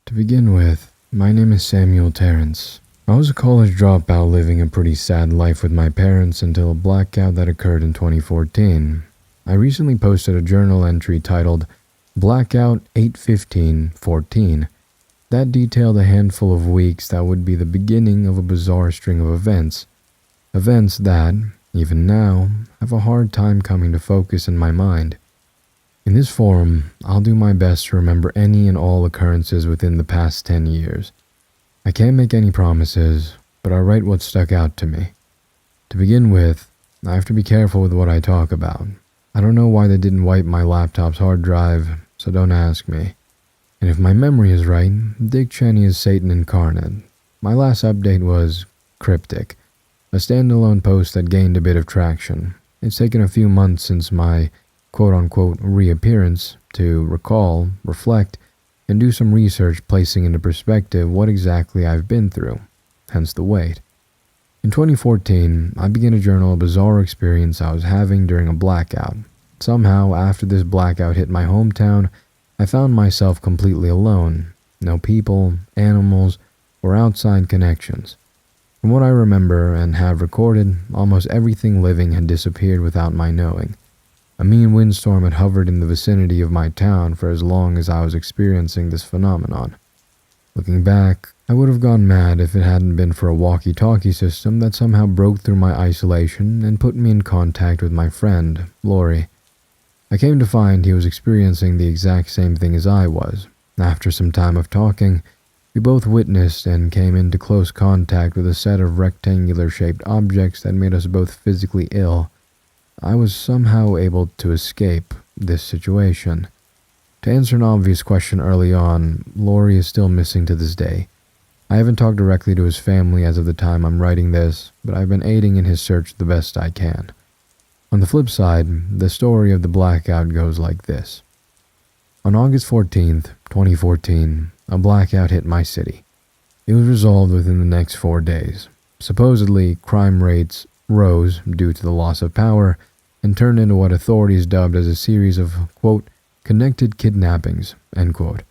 To begin with, my name is Samuel Terrence. I was a college dropout living a pretty sad life with my parents until a blackout that occurred in 2014. I recently posted a journal entry titled Blackout 8/15/14 that detailed a handful of weeks that would be the beginning of a bizarre string of events. Events that, even now, have a hard time coming to focus in my mind. In this forum, I'll do my best to remember any and all occurrences within the past 10 years. I can't make any promises, but I'll write what stuck out to me. To begin with, I have to be careful with what I talk about. I don't know why they didn't wipe my laptop's hard drive, so don't ask me. And if my memory is right, Dick Cheney is Satan incarnate. My last update was Cryptic, a standalone post that gained a bit of traction. It's taken a few months since my quote-unquote reappearance to recall, reflect, and do some research placing into perspective what exactly I've been through, hence the wait. In 2014, I began to journal a bizarre experience I was having during a blackout. Somehow, after this blackout hit my hometown, I found myself completely alone. No people, animals, or outside connections. From what I remember and have recorded, almost everything living had disappeared without my knowing. A mean windstorm had hovered in the vicinity of my town for as long as I was experiencing this phenomenon. Looking back, I would have gone mad if it hadn't been for a walkie-talkie system that somehow broke through my isolation and put me in contact with my friend, Lori. I came to find he was experiencing the exact same thing as I was. After some time of talking, we both witnessed and came into close contact with a set of rectangular-shaped objects that made us both physically ill. I was somehow able to escape this situation. To answer an obvious question early on, Lori is still missing to this day. I haven't talked directly to his family as of the time I'm writing this, but I've been aiding in his search the best I can. On the flip side, the story of the blackout goes like this. On August 14th, 2014, a blackout hit my city. It was resolved within the next 4 days. Supposedly, crime rates rose due to the loss of power and turned into what authorities dubbed as a series of, quote, connected kidnappings, end quote.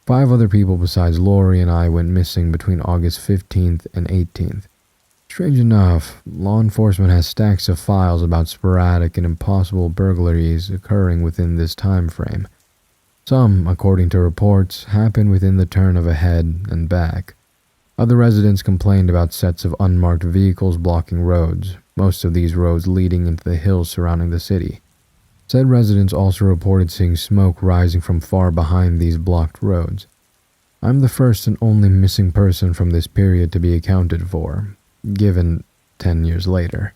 5 other people besides Lori and I went missing between August 15th and 18th. Strange enough, law enforcement has stacks of files about sporadic and impossible burglaries occurring within this time frame. Some, according to reports, happened within the turn of a head and back. Other residents complained about sets of unmarked vehicles blocking roads, most of these roads leading into the hills surrounding the city. Said residents also reported seeing smoke rising from far behind these blocked roads. I'm the first and only missing person from this period to be accounted for, given 10 years later.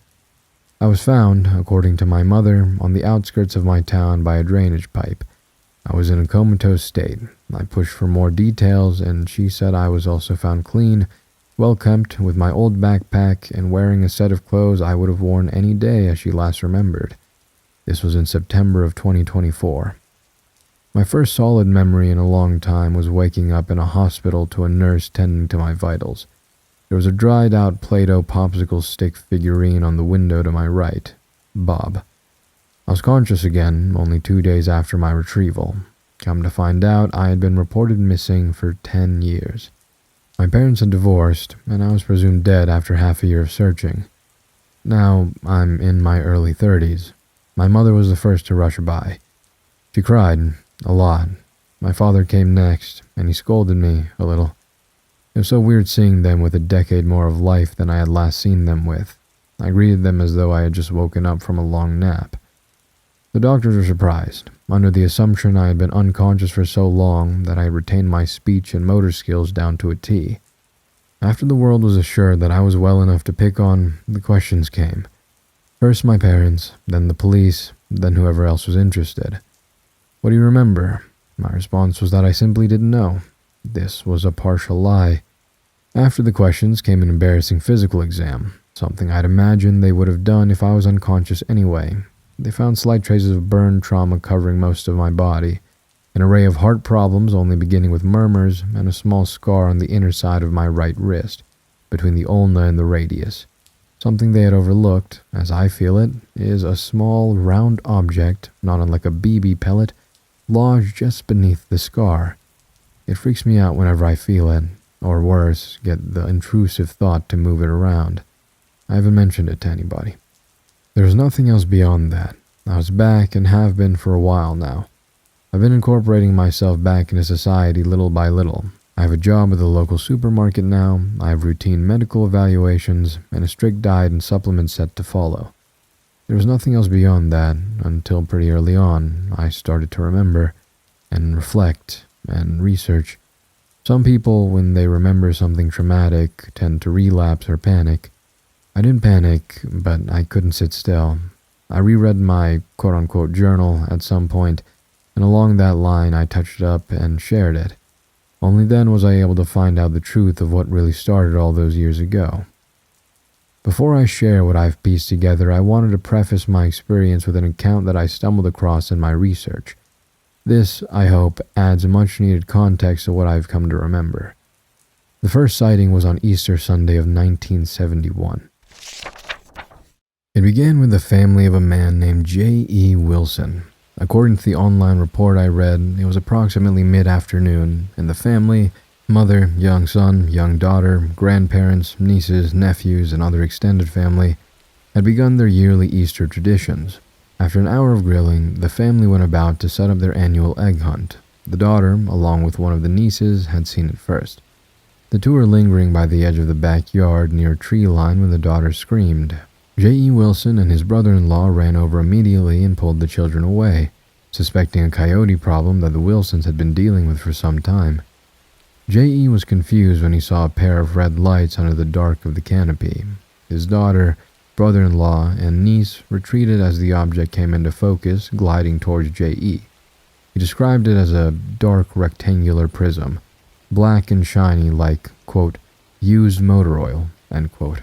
I was found, according to my mother, on the outskirts of my town by a drainage pipe. I was in a comatose state. I pushed for more details, and she said I was also found clean, well-kept, with my old backpack, and wearing a set of clothes I would have worn any day as she last remembered. This was in September of 2024. My first solid memory in a long time was waking up in a hospital to a nurse tending to my vitals. There was a dried-out Play-Doh popsicle stick figurine on the window to my right, Bob. I was conscious again only 2 days after my retrieval. Come to find out, I had been reported missing for 10 years. My parents had divorced, and I was presumed dead after half a year of searching. Now, I'm in my early 30s. My mother was the first to rush by. She cried, a lot. My father came next, and he scolded me a little. It was so weird seeing them with a decade more of life than I had last seen them with. I greeted them as though I had just woken up from a long nap. The doctors were surprised, under the assumption I had been unconscious for so long that I had retained my speech and motor skills down to a T. After the world was assured that I was well enough to pick on, the questions came. First my parents, then the police, then whoever else was interested. What do you remember? My response was that I simply didn't know. This was a partial lie. After the questions came an embarrassing physical exam, something I'd imagined they would have done if I was unconscious anyway. They found slight traces of burn trauma covering most of my body, an array of heart problems only beginning with murmurs, and a small scar on the inner side of my right wrist, between the ulna and the radius. Something they had overlooked, as I feel it, is a small, round object, not unlike a BB pellet, lodged just beneath the scar. It freaks me out whenever I feel it, or worse, get the intrusive thought to move it around. I haven't mentioned it to anybody. There's nothing else beyond that. I was back and have been for a while now. I've been incorporating myself back into society little by little. I have a job at the local supermarket now, I have routine medical evaluations, and a strict diet and supplement set to follow. There was nothing else beyond that until pretty early on I started to remember and reflect and research. Some people, when they remember something traumatic, tend to relapse or panic. I didn't panic, but I couldn't sit still. I reread my quote-unquote journal at some point, and along that line I touched it up and shared it. Only then was I able to find out the truth of what really started all those years ago. Before I share what I've pieced together, I wanted to preface my experience with an account that I stumbled across in my research. This, I hope, adds much-needed context to what I've come to remember. The first sighting was on Easter Sunday of 1971. It began with the family of a man named J.E. Wilson. According to the online report I read, it was approximately mid-afternoon, and the family, mother, young son, young daughter, grandparents, nieces, nephews, and other extended family, had begun their yearly Easter traditions. After an hour of grilling, the family went about to set up their annual egg hunt. The daughter, along with one of the nieces, had seen it first. The two were lingering by the edge of the backyard near a tree line when the daughter screamed. J.E. Wilson and his brother-in-law ran over immediately and pulled the children away, suspecting a coyote problem that the Wilsons had been dealing with for some time. J.E. was confused when he saw a pair of red lights under the dark of the canopy. His daughter, brother-in-law, and niece retreated as the object came into focus, gliding towards J.E. He described it as a dark rectangular prism, black and shiny like, quote, used motor oil, end quote,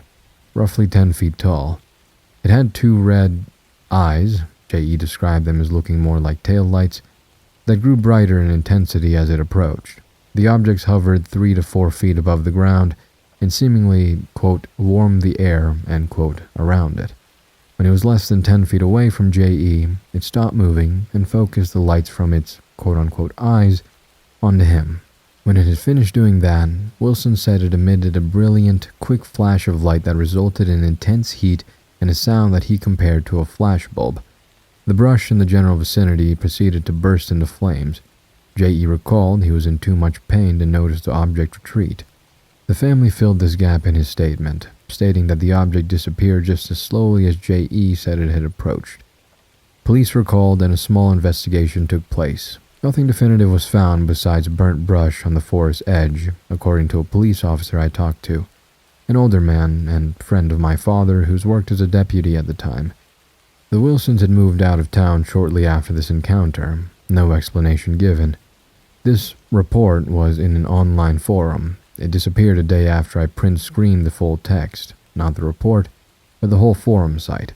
roughly 10 feet tall. It had two red eyes, J.E. described them as looking more like tail lights, that grew brighter in intensity as it approached. The objects hovered 3 to 4 feet above the ground and seemingly, quote, warmed the air, end quote, around it. When it was less than 10 feet away from J.E., it stopped moving and focused the lights from its, quote-unquote, eyes onto him. When it had finished doing that, Wilson said it emitted a brilliant, quick flash of light that resulted in intense heat and a sound that he compared to a flashbulb. The brush in the general vicinity proceeded to burst into flames. J.E. recalled he was in too much pain to notice the object retreat. The family filled this gap in his statement, stating that the object disappeared just as slowly as J.E. said it had approached. Police were called and a small investigation took place. Nothing definitive was found besides burnt brush on the forest edge, according to a police officer I talked to, an older man and friend of my father who's worked as a deputy at the time. The Wilsons had moved out of town shortly after this encounter, no explanation given. This report was in an online forum. It disappeared a day after I print-screened the full text, not the report, but the whole forum site.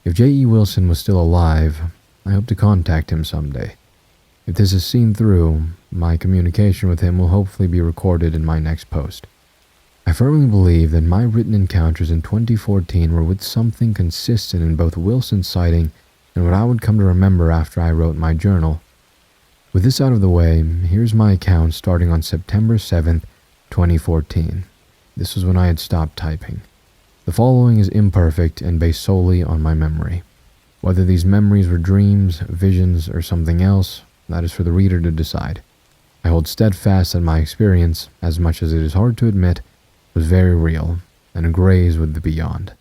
If J.E. Wilson was still alive, I hope to contact him someday. If this is seen through, my communication with him will hopefully be recorded in my next post. I firmly believe that my written encounters in 2014 were with something consistent in both Wilson's sighting and what I would come to remember after I wrote my journal. With this out of the way, here's my account starting on September 7th, 2014. This was when I had stopped typing. The following is imperfect and based solely on my memory. Whether these memories were dreams, visions, or something else, that is for the reader to decide. I hold steadfast that my experience, as much as it is hard to admit, was very real and agrees with the beyond.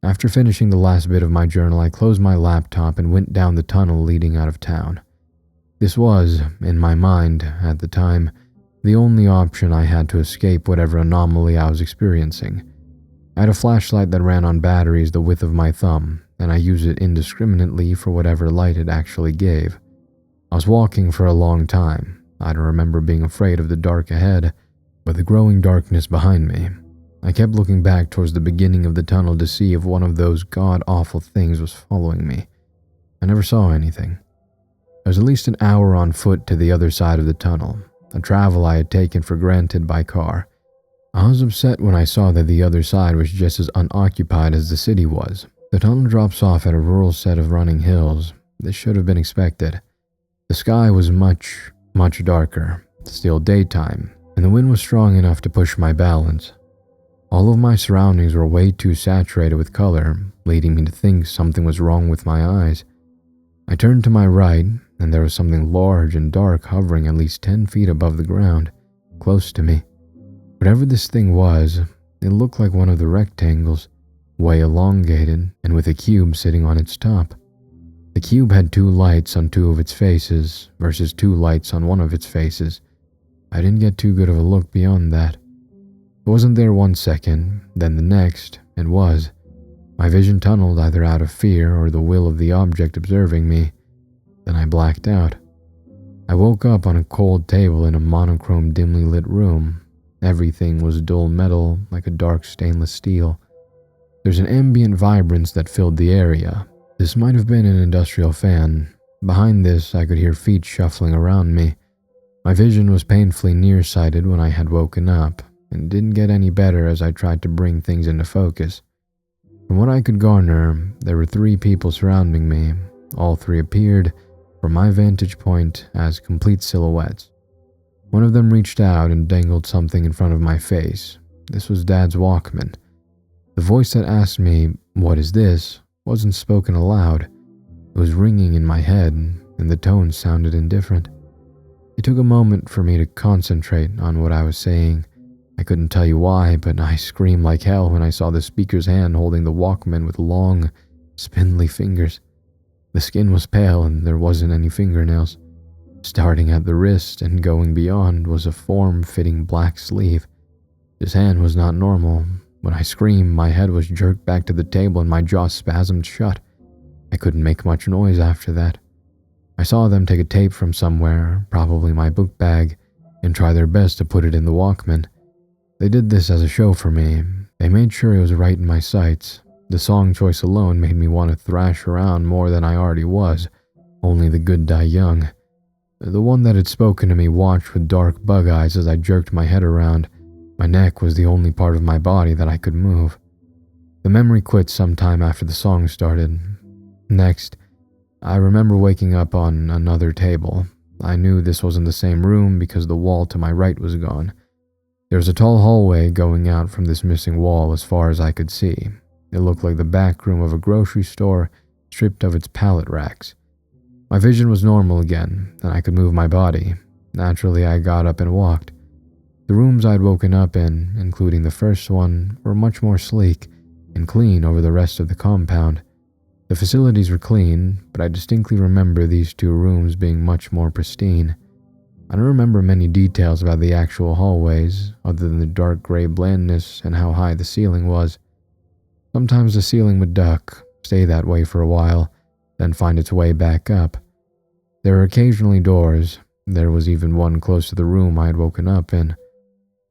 After finishing the last bit of my journal, I closed my laptop and went down the tunnel leading out of town. This was, in my mind, at the time, the only option I had to escape whatever anomaly I was experiencing. I had a flashlight that ran on batteries the width of my thumb, and I used it indiscriminately for whatever light it actually gave. I was walking for a long time. I don't remember being afraid of the dark ahead, but the growing darkness behind me. I kept looking back towards the beginning of the tunnel to see if one of those god-awful things was following me. I never saw anything. I was at least an hour on foot to the other side of the tunnel, a travel I had taken for granted by car. I was upset when I saw that the other side was just as unoccupied as the city was. The tunnel drops off at a rural set of running hills. This should have been expected. The sky was much, much darker, still daytime, and the wind was strong enough to push my balance. All of my surroundings were way too saturated with color, leading me to think something was wrong with my eyes. I turned to my right, and there was something large and dark hovering at least 10 feet above the ground, close to me. Whatever this thing was, it looked like one of the rectangles, way elongated and with a cube sitting on its top. The cube had 2 lights on 2 of its faces versus 2 lights on one of its faces. I didn't get too good of a look beyond that. It wasn't there 1 second, then the next, it was. My vision tunneled either out of fear or the will of the object observing me. Then I blacked out. I woke up on a cold table in a monochrome dimly lit room. Everything was dull metal like a dark stainless steel. There's an ambient vibrance that filled the area. This might have been an industrial fan. Behind this, I could hear feet shuffling around me. My vision was painfully nearsighted when I had woken up, and didn't get any better as I tried to bring things into focus. From what I could garner, there were 3 people surrounding me. All 3 appeared, from my vantage point, as complete silhouettes. One of them reached out and dangled something in front of my face. This was Dad's Walkman. The voice that asked me, "What is this?" wasn't spoken aloud. It was ringing in my head, and the tone sounded indifferent. It took a moment for me to concentrate on what I was saying. I couldn't tell you why, but I screamed like hell when I saw the speaker's hand holding the Walkman with long, spindly fingers. The skin was pale and there wasn't any fingernails. Starting at the wrist and going beyond was a form-fitting black sleeve. His hand was not normal. When I screamed, my head was jerked back to the table and my jaw spasmed shut. I couldn't make much noise after that. I saw them take a tape from somewhere, probably my book bag, and try their best to put it in the Walkman. They did this as a show for me. They made sure it was right in my sights. The song choice alone made me want to thrash around more than I already was. Only the good die young. The one that had spoken to me watched with dark bug eyes as I jerked my head around. My neck was the only part of my body that I could move. The memory quit sometime after the song started. Next, I remember waking up on another table. I knew this wasn't the same room because the wall to my right was gone. There was a tall hallway going out from this missing wall as far as I could see. It looked like the back room of a grocery store, stripped of its pallet racks. My vision was normal again, and I could move my body. Naturally, I got up and walked. The rooms I'd woken up in, including the first one, were much more sleek and clean over the rest of the compound. The facilities were clean, but I distinctly remember these 2 rooms being much more pristine. I don't remember many details about the actual hallways, other than the dark gray blandness and how high the ceiling was. Sometimes the ceiling would duck, stay that way for a while, then find its way back up. There were occasionally doors. There was even one close to the room I had woken up in.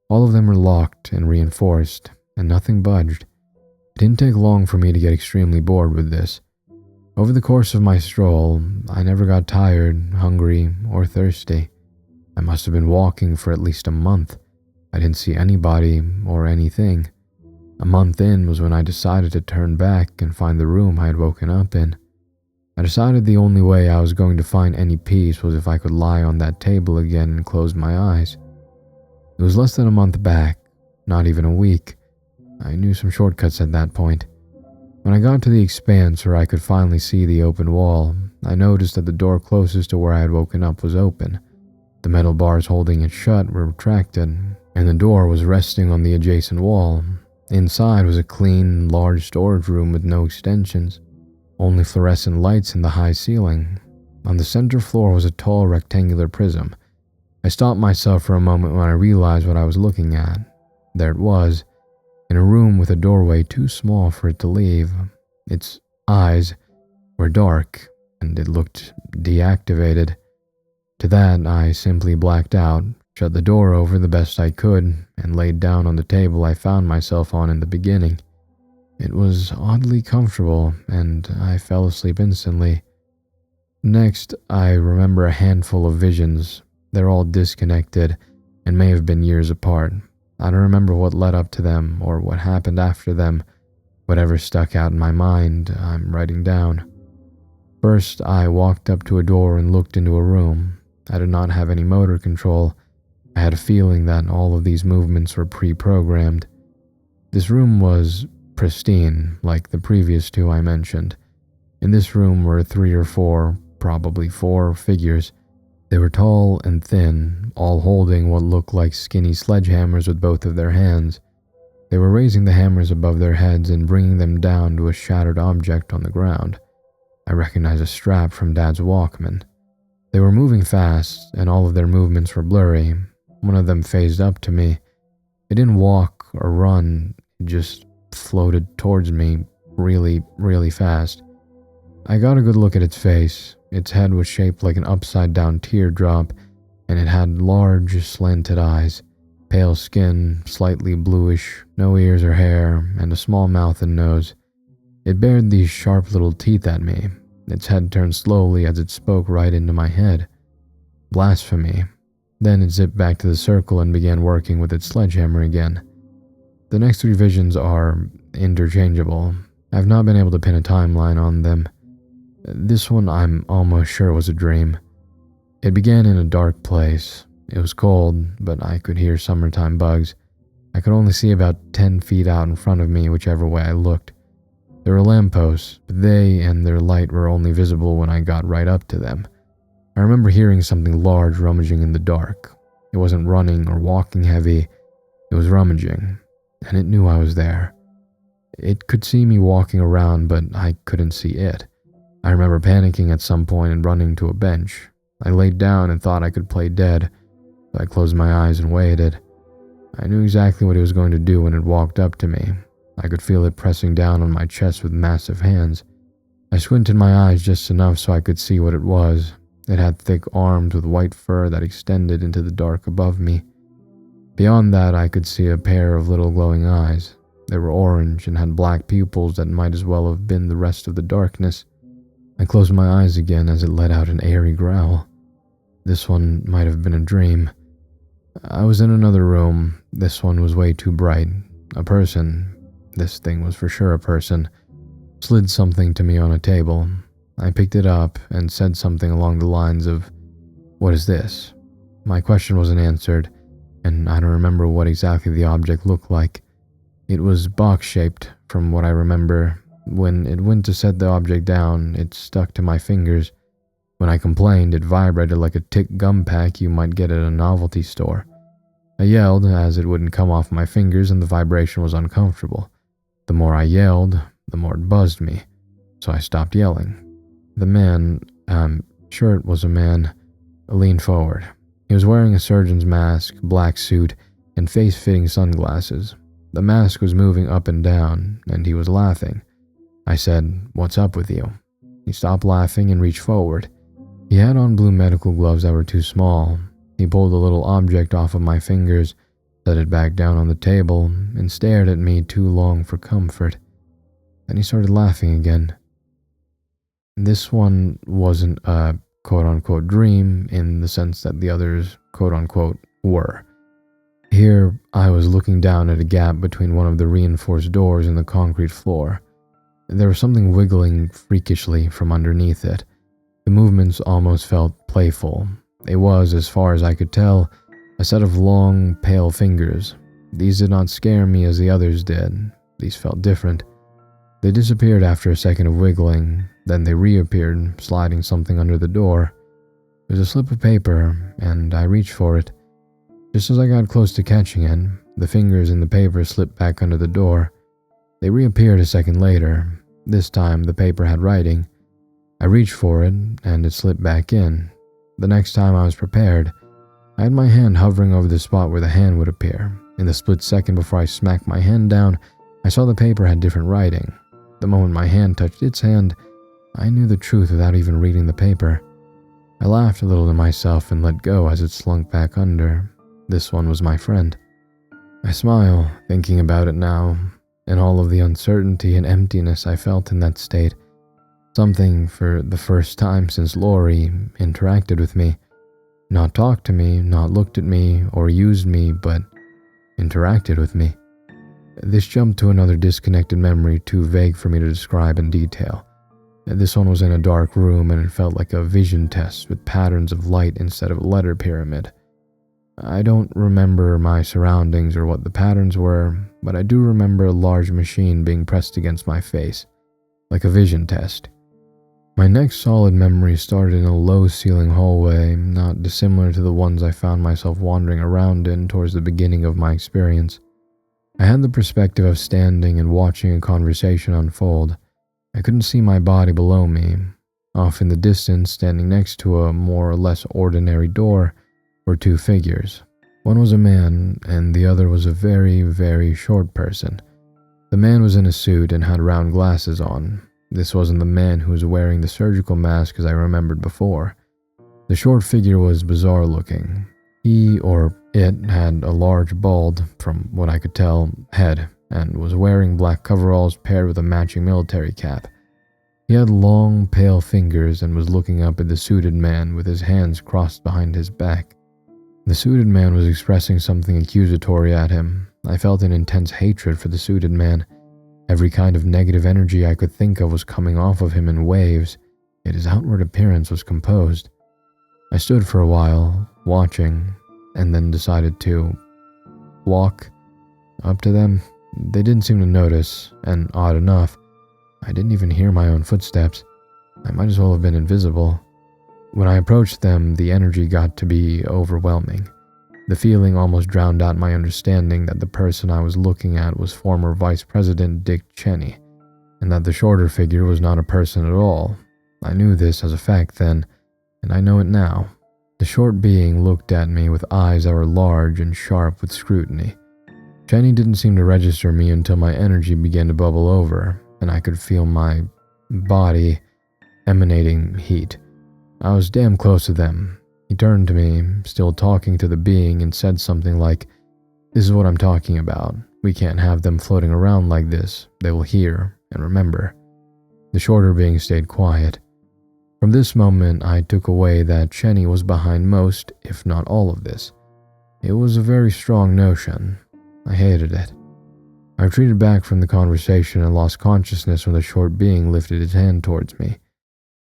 All of them were locked and reinforced, and nothing budged. It didn't take long for me to get extremely bored with this. Over the course of my stroll, I never got tired, hungry, or thirsty. I must have been walking for at least a month. I didn't see anybody or anything. A month in was when I decided to turn back and find the room I had woken up in. I decided the only way I was going to find any peace was if I could lie on that table again and close my eyes. It was less than a month back, not even a week. I knew some shortcuts at that point. When I got to the expanse where I could finally see the open wall, I noticed that the door closest to where I had woken up was open. The metal bars holding it shut were retracted, and the door was resting on the adjacent wall. Inside was a clean, large storage room with no extensions, only fluorescent lights in the high ceiling. On the center floor was a tall rectangular prism. I stopped myself for a moment when I realized what I was looking at. There it was, in a room with a doorway too small for it to leave. Its eyes were dark, and it looked deactivated. To that, I simply blacked out, shut the door over the best I could, and laid down on the table I found myself on in the beginning. It was oddly comfortable, and I fell asleep instantly. Next, I remember a handful of visions. They're all disconnected, and may have been years apart. I don't remember what led up to them, or what happened after them. Whatever stuck out in my mind, I'm writing down. First, I walked up to a door and looked into a room. I did not have any motor control. I had a feeling that all of these movements were pre-programmed. This room was pristine, like the previous two I mentioned. In this room were 3 or 4, probably 4 figures. They were tall and thin, all holding what looked like skinny sledgehammers with both of their hands. They were raising the hammers above their heads and bringing them down to a shattered object on the ground. I recognized a strap from Dad's Walkman. They were moving fast, and all of their movements were blurry. One of them phased up to me. It didn't walk or run, it just floated towards me really, really fast. I got a good look at its face. Its head was shaped like an upside-down teardrop, and it had large, slanted eyes, pale skin, slightly bluish, no ears or hair, and a small mouth and nose. It bared these sharp little teeth at me. Its head turned slowly as it spoke right into my head. Blasphemy. Then it zipped back to the circle and began working with its sledgehammer again. The next 3 visions are interchangeable. I've not been able to pin a timeline on them. This one I'm almost sure was a dream. It began in a dark place. It was cold, but I could hear summertime bugs. I could only see about 10 feet out in front of me whichever way I looked. There were lampposts, but they and their light were only visible when I got right up to them. I remember hearing something large rummaging in the dark. It wasn't running or walking heavy. It was rummaging, and it knew I was there. It could see me walking around, but I couldn't see it. I remember panicking at some point and running to a bench. I laid down and thought I could play dead, so I closed my eyes and waited. I knew exactly what it was going to do when it walked up to me. I could feel it pressing down on my chest with massive hands. I squinted my eyes just enough so I could see what it was. It had thick arms with white fur that extended into the dark above me. Beyond that, I could see a pair of little glowing eyes. They were orange and had black pupils that might as well have been the rest of the darkness. I closed my eyes again as it let out an airy growl. This one might have been a dream. I was in another room. This one was way too bright. A person, this thing was for sure a person, slid something to me on a table. I picked it up and said something along the lines of, "What is this?" My question wasn't answered, and I don't remember what exactly the object looked like. It was box-shaped, from what I remember. When it went to set the object down, it stuck to my fingers. When I complained, it vibrated like a tick gum pack you might get at a novelty store. I yelled as it wouldn't come off my fingers and the vibration was uncomfortable. The more I yelled, the more it buzzed me, so I stopped yelling. The man, I'm sure it was a man, leaned forward. He was wearing a surgeon's mask, black suit, and face-fitting sunglasses. The mask was moving up and down, and he was laughing. I said, "What's up with you?" He stopped laughing and reached forward. He had on blue medical gloves that were too small. He pulled a little object off of my fingers, set it back down on the table, and stared at me too long for comfort. Then he started laughing again. This one wasn't a quote-unquote dream in the sense that the others quote-unquote were. Here, I was looking down at a gap between one of the reinforced doors in the concrete floor. There was something wiggling freakishly from underneath it. The movements almost felt playful. It was, as far as I could tell, a set of long, pale fingers. These did not scare me as the others did. These felt different. They disappeared after a second of wiggling, then they reappeared, sliding something under the door. It was a slip of paper, and I reached for it. Just as I got close to catching it, the fingers in the paper slipped back under the door. They reappeared a second later. This time, the paper had writing. I reached for it, and it slipped back in. The next time I was prepared. I had my hand hovering over the spot where the hand would appear. In the split second before I smacked my hand down, I saw the paper had different writing. The moment my hand touched its hand, I knew the truth without even reading the paper. I laughed a little to myself and let go as it slunk back under. This one was my friend. I smile, thinking about it now, and all of the uncertainty and emptiness I felt in that state. Something for the first time since Lori interacted with me. Not talked to me, not looked at me, or used me, but interacted with me. This jumped to another disconnected memory too vague for me to describe in detail. This one was in a dark room and it felt like a vision test with patterns of light instead of a letter pyramid. I don't remember my surroundings or what the patterns were, but I do remember a large machine being pressed against my face, like a vision test. My next solid memory started in a low-ceiling hallway, not dissimilar to the ones I found myself wandering around in towards the beginning of my experience. I had the perspective of standing and watching a conversation unfold. I couldn't see my body below me. Off in the distance, standing next to a more or less ordinary door, were two figures. One was a man, and the other was a very, very short person. The man was in a suit and had round glasses on. This wasn't the man who was wearing the surgical mask as I remembered before. The short figure was bizarre looking. He, or it, had a large bald, from what I could tell, head, and was wearing black coveralls paired with a matching military cap. He had long, pale fingers and was looking up at the suited man with his hands crossed behind his back. The suited man was expressing something accusatory at him. I felt an intense hatred for the suited man. Every kind of negative energy I could think of was coming off of him in waves, yet his outward appearance was composed. I stood for a while, watching, and then decided to walk up to them. They didn't seem to notice, and odd enough, I didn't even hear my own footsteps. I might as well have been invisible. When I approached them, the energy got to be overwhelming. The feeling almost drowned out my understanding that the person I was looking at was former Vice President Dick Cheney, and that the shorter figure was not a person at all. I knew this as a fact then, and I know it now. The short being looked at me with eyes that were large and sharp with scrutiny. Cheney didn't seem to register me until my energy began to bubble over, and I could feel my body emanating heat. I was damn close to them. He turned to me, still talking to the being, and said something like, "This is what I'm talking about. We can't have them floating around like this. They will hear and remember." The shorter being stayed quiet. From this moment, I took away that Cheney was behind most, if not all of this. It was a very strong notion. I hated it. I retreated back from the conversation and lost consciousness when the short being lifted his hand towards me.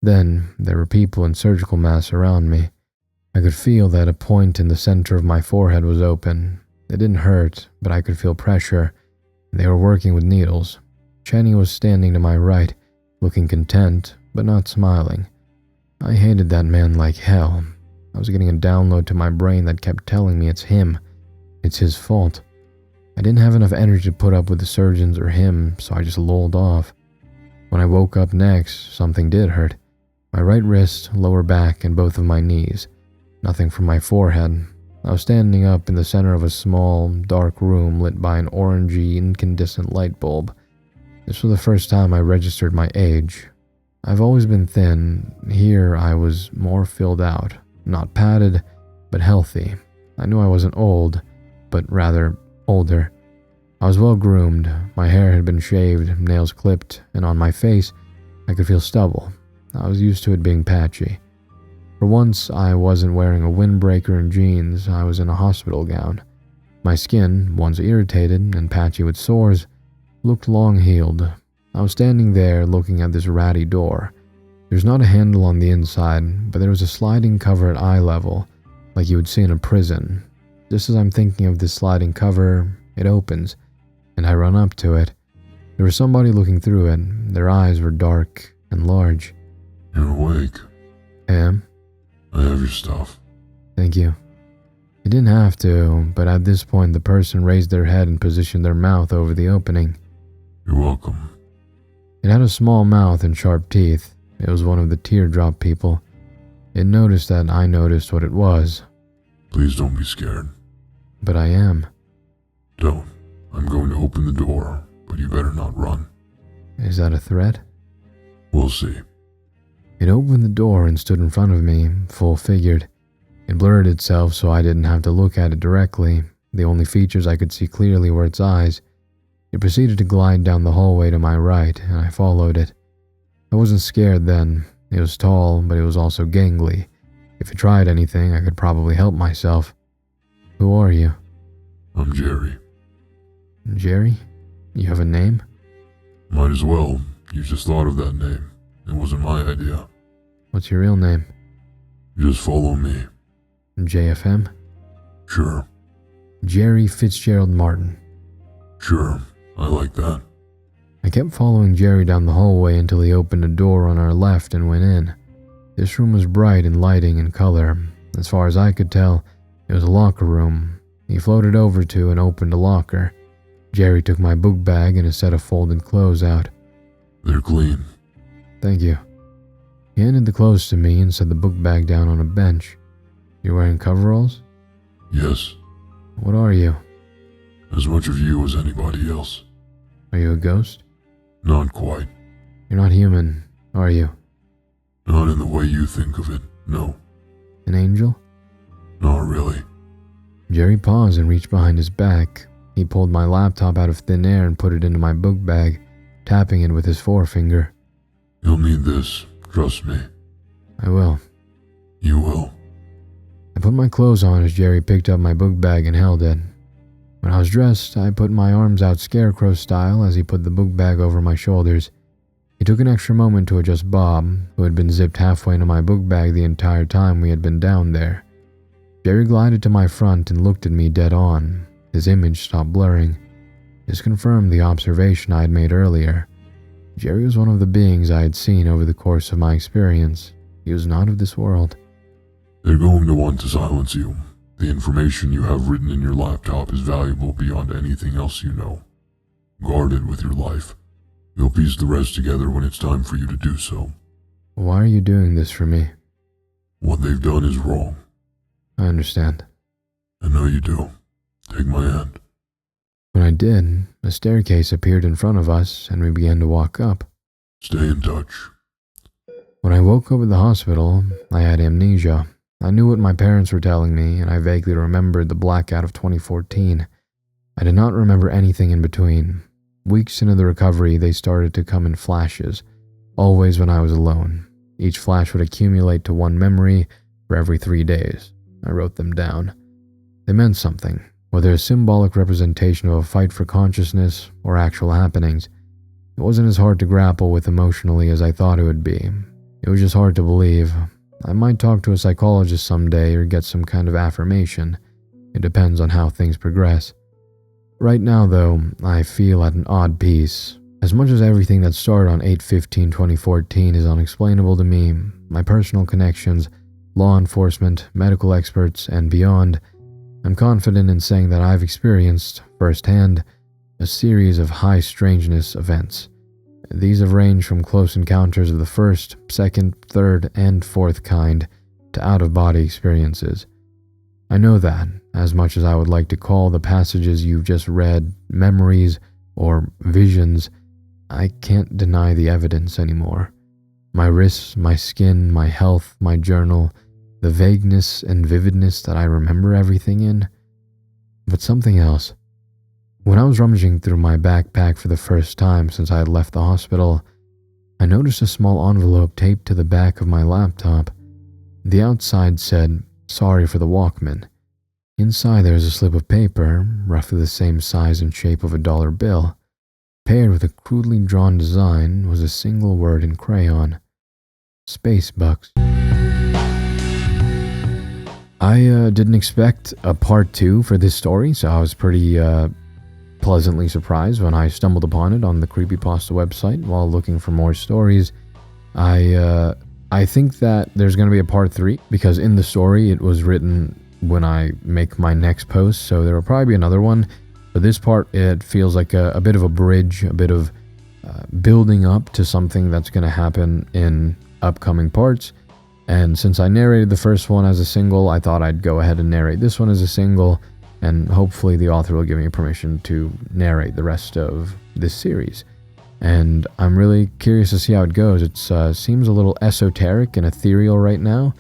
Then, there were people in surgical masks around me. I could feel that a point in the center of my forehead was open. It didn't hurt, but I could feel pressure. They were working with needles. Cheney was standing to my right, looking content, but not smiling. I hated that man like hell. I was getting a download to my brain that kept telling me it's him. It's his fault. I didn't have enough energy to put up with the surgeons or him, so I just lolled off. When I woke up next, something did hurt. My right wrist, lower back, and both of my knees. Nothing from my forehead. I was standing up in the center of a small, dark room lit by an orangey, incandescent light bulb. This was the first time I registered my age. I've always been thin. Here I was more filled out. Not padded, but healthy. I knew I wasn't old, but rather older. I was well groomed. My hair had been shaved, nails clipped, and on my face, I could feel stubble. I was used to it being patchy. For once, I wasn't wearing a windbreaker and jeans. I was in a hospital gown. My skin, once irritated and patchy with sores, looked long-healed. I was standing there looking at this ratty door. There's not a handle on the inside, but there was a sliding cover at eye level, like you would see in a prison. Just as I'm thinking of this sliding cover, it opens, and I run up to it. There was somebody looking through it. Their eyes were dark and large. "You're awake." "Am? I have your stuff." "Thank you." It didn't have to, but at this point the person raised their head and positioned their mouth over the opening. "You're welcome." It had a small mouth and sharp teeth. It was one of the teardrop people. It noticed that I noticed what it was. "Please don't be scared." But I am. "Don't. I'm going to open the door, but you better not run." Is that a threat? "We'll see." It opened the door and stood in front of me, full-figured. It blurred itself so I didn't have to look at it directly. The only features I could see clearly were its eyes. It proceeded to glide down the hallway to my right, and I followed it. I wasn't scared then. It was tall, but it was also gangly. If it tried anything, I could probably help myself. "Who are you?" "I'm Jerry." "Jerry? You have a name?" "Might as well. You just thought of that name." It wasn't my idea. What's your real name? Just follow me. JFM? Sure. Jerry Fitzgerald Martin. Sure. I like that. I kept following Jerry down the hallway until he opened a door on our left and went in. This room was bright in lighting and color. As far as I could tell, it was a locker room. He floated over to and opened a locker. Jerry took my book bag and a set of folded clothes out. They're clean. Thank you. He handed the clothes to me and set the book bag down on a bench. You're wearing coveralls? Yes. What are you? As much of you as anybody else. Are you a ghost? Not quite. You're not human, are you? Not in the way you think of it, no. An angel? Not really. Jerry paused and reached behind his back. He pulled my laptop out of thin air and put it into my book bag, tapping it with his forefinger. You'll need this, trust me. I will. You will. I put my clothes on as Jerry picked up my book bag and held it. When I was dressed, I put my arms out scarecrow style as he put the book bag over my shoulders. He took an extra moment to adjust Bob, who had been zipped halfway into my book bag the entire time we had been down there. Jerry glided to my front and looked at me dead on. His image stopped blurring. This confirmed the observation I had made earlier. Jerry was one of the beings I had seen over the course of my experience. He was not of this world. They're going to want to silence you. The information you have written in your laptop is valuable beyond anything else you know. Guard it with your life. You'll piece the rest together when it's time for you to do so. Why are you doing this for me? What they've done is wrong. I understand. I know you do. Take my hand. When I did, a staircase appeared in front of us and we began to walk up. Stay in touch. When I woke up at the hospital, I had amnesia. I knew what my parents were telling me, and I vaguely remembered the blackout of 2014. I did not remember anything in between. Weeks into the recovery, they started to come in flashes, always when I was alone. Each flash would accumulate to one memory for every 3 days. I wrote them down. They meant something, whether a symbolic representation of a fight for consciousness or actual happenings. It wasn't as hard to grapple with emotionally as I thought it would be. It was just hard to believe. I might talk to a psychologist someday or get some kind of affirmation. It depends on how things progress. Right now, though, I feel at an odd peace. As much as everything that started on 8/15/2014 is unexplainable to me, my personal connections, law enforcement, medical experts, and beyond, I'm confident in saying that I've experienced, firsthand, a series of high strangeness events. These have ranged from close encounters of the first, second, third, and fourth kind to out-of-body experiences. I know that, as much as I would like to call the passages you've just read memories or visions, I can't deny the evidence anymore. My wrists, my skin, my health, my journal, the vagueness and vividness that I remember everything in. But something else. When I was rummaging through my backpack for the first time since I had left the hospital, I noticed a small envelope taped to the back of my laptop. The outside said, "Sorry for the Walkman." Inside there was a slip of paper, roughly the same size and shape of a dollar bill. Paired with a crudely drawn design was a single word in crayon. Space bucks. I didn't expect a part 2 for this story, so I was pretty pleasantly surprised when I stumbled upon it on the Creepypasta website while looking for more stories. I think that there's going to be a part 3 because in the story it was written when I make my next post, so there will probably be another one. But this part, it feels like a bit of a bridge, a bit of building up to something that's going to happen in upcoming parts. And since I narrated the first one as a single, I thought I'd go ahead and narrate this one as a single, and hopefully the author will give me permission to narrate the rest of this series. And I'm really curious to see how it goes. It seems a little esoteric and ethereal right now.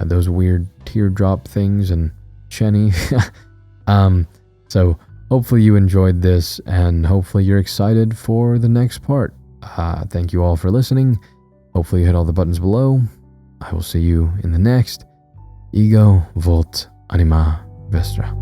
Those weird teardrop things and Chenny. So hopefully you enjoyed this, and hopefully you're excited for the next part. Thank you all for listening. Hopefully you hit all the buttons below. I will see you in the next. Ego Volt Anima Vestra.